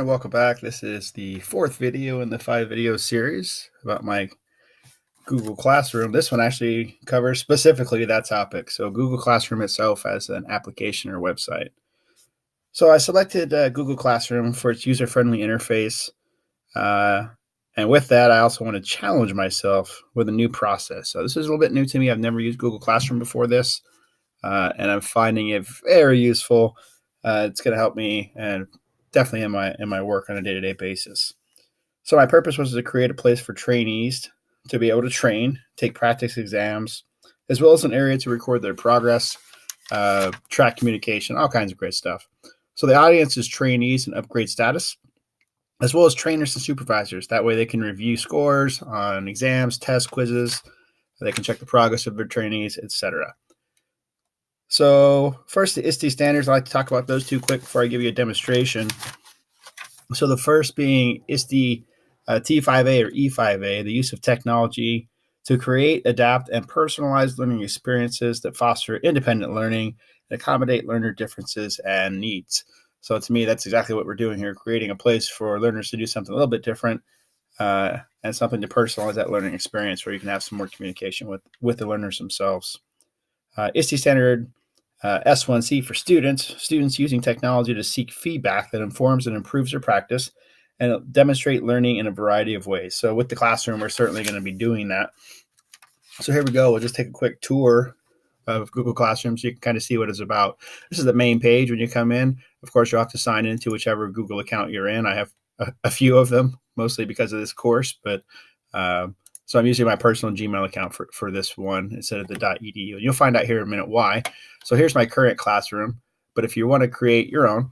And welcome back. This is the fourth video in the 5-video series about my Google Classroom. This one actually covers specifically that topic. So Google Classroom itself as an application or website. So I selected Google Classroom for its user-friendly interface. And with that, I also want to challenge myself with a new process. So this is a little bit new to me. I've never used Google Classroom before this, and I'm finding it very useful. It's going to help me and definitely in my work on a day-to-day basis. So my purpose was to create a place for trainees to be able to train, take practice exams, as well as an area to record their progress, track communication, all kinds of great stuff. So the audience is trainees and upgrade status, as well as trainers and supervisors. That way they can review scores on exams, tests, quizzes. They can check the progress of their trainees, etc. So first, the ISTE standards. I like to talk about those two quick before I give you a demonstration. So the first being ISTE T5A or E5A, the use of technology to create, adapt, and personalize learning experiences that foster independent learning and accommodate learner differences and needs. So to me, that's exactly what we're doing here, creating a place for learners to do something a little bit different and something to personalize that learning experience where you can have some more communication with the learners themselves. ISTE standard S1C for students using technology to seek feedback that informs and improves their practice and demonstrate learning in a variety of ways. So with the classroom, we're certainly going to be doing that. So here we go. We'll just take a quick tour of Google Classroom so you can kind of see what it's about. This is the main page when you come in. Of course, you'll have to sign into whichever Google account you're in. I have a few of them, mostly because of this course, but so I'm using my personal Gmail account for this one instead of the .edu. And you'll find out here in a minute why. So here's my current classroom. But if you want to create your own,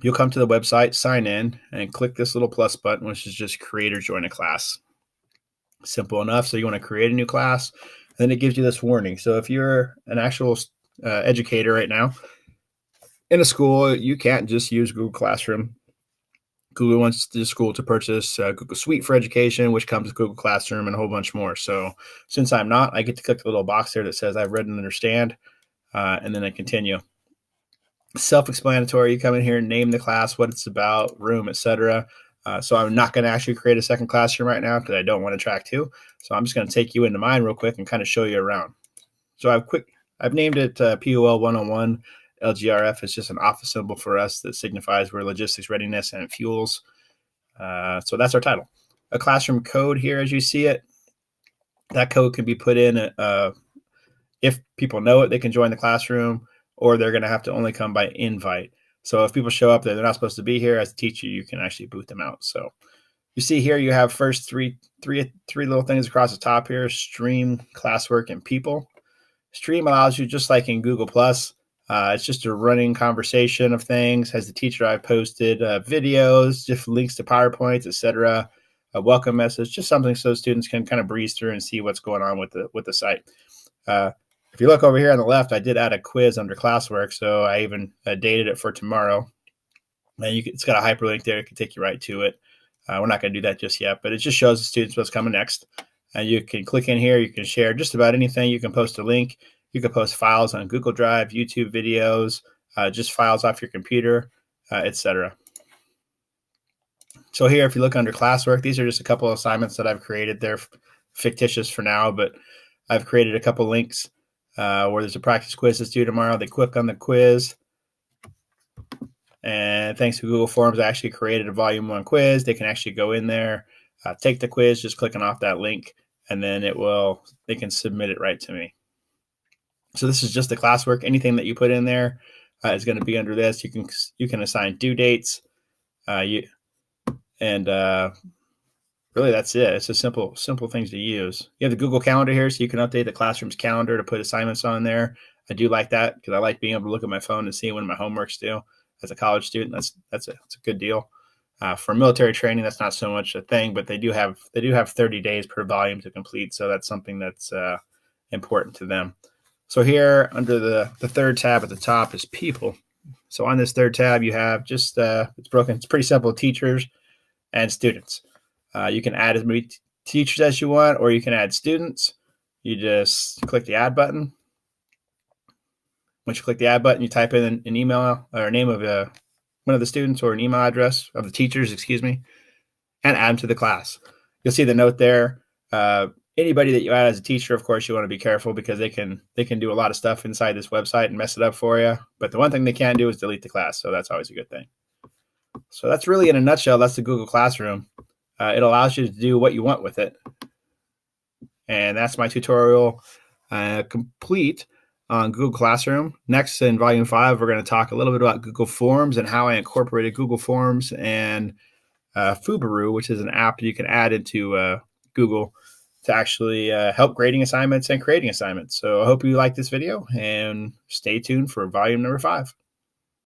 you'll come to the website, sign in, and click this little plus button, which is just create or join a class. Simple enough. So you want to create a new class, then it gives you this warning. So if you're an actual educator right now in a school, you can't just use Google Classroom. Google wants the school to purchase Google Suite for Education, which comes with Google Classroom and a whole bunch more. So since I'm not, I get to click the little box there that says I've read and understand, and then I continue. Self-explanatory. You come in here and name the class, what it's about, room, etc. So I'm not going to actually create a second classroom right now because I don't want to track two. So I'm just going to take you into mine real quick and kind of show you around. So I've named it POL 101. LGRF is just an office symbol for us that signifies we're logistics readiness and fuels. So that's our title. A classroom code here as you see it. That code can be put in if people know it, they can join the classroom, or they're going to have to only come by invite. So if people show up there, they're not supposed to be here, as a teacher, you can actually boot them out. So you see here, you have first three little things across the top here: stream, classwork, and people. Stream allows you, just like in Google+, it's just a running conversation of things. Has the teacher I've posted videos, just links to PowerPoints, etc. A welcome message, just something so students can kind of breeze through and see what's going on with the site. If you look over here on the left, I did add a quiz under classwork, so I even dated it for tomorrow. And it's got a hyperlink there; it can take you right to it. We're not going to do that just yet, but it just shows the students what's coming next. And you can click in here. You can share just about anything. You can post a link. You can post files on Google Drive, YouTube videos, just files off your computer, etc. So here, if you look under classwork, these are just a couple of assignments that I've created. They're fictitious for now, but I've created a couple links where there's a practice quiz that's due tomorrow. They click on the quiz. And thanks to Google Forms, I actually created a volume 1 quiz. They can actually go in there, take the quiz, just clicking off that link, and then they can submit it right to me. So this is just the classwork. Anything that you put in there is going to be under this. You can assign due dates, really that's it. It's a simple things to use. You have the Google Calendar here, so you can update the classroom's calendar to put assignments on there. I do like that because I like being able to look at my phone and see when my homework's due. As a college student, that's a good deal. For military training, that's not so much a thing, but they do have 30 days per volume to complete, so that's something that's important to them. So here under the third tab at the top is people. So on this third tab, you have just it's broken. It's pretty simple: teachers and students. You can add as many teachers as you want, or you can add students. You just click the add button. Once you click the add button, you type in an email or a name of one of the students or an email address of the teachers, excuse me, and add them to the class. You'll see the note there. Anybody that you add as a teacher, of course, you want to be careful because they can do a lot of stuff inside this website and mess it up for you. But the one thing they can do is delete the class, so that's always a good thing. So that's really, in a nutshell, that's the Google Classroom. It allows you to do what you want with it. And that's my tutorial complete on Google Classroom. Next, in Volume 5, we're going to talk a little bit about Google Forms and how I incorporated Google Forms and Fubaru, which is an app you can add into Google to actually help grading assignments and creating assignments. So I hope you like this video, and stay tuned for volume number 5.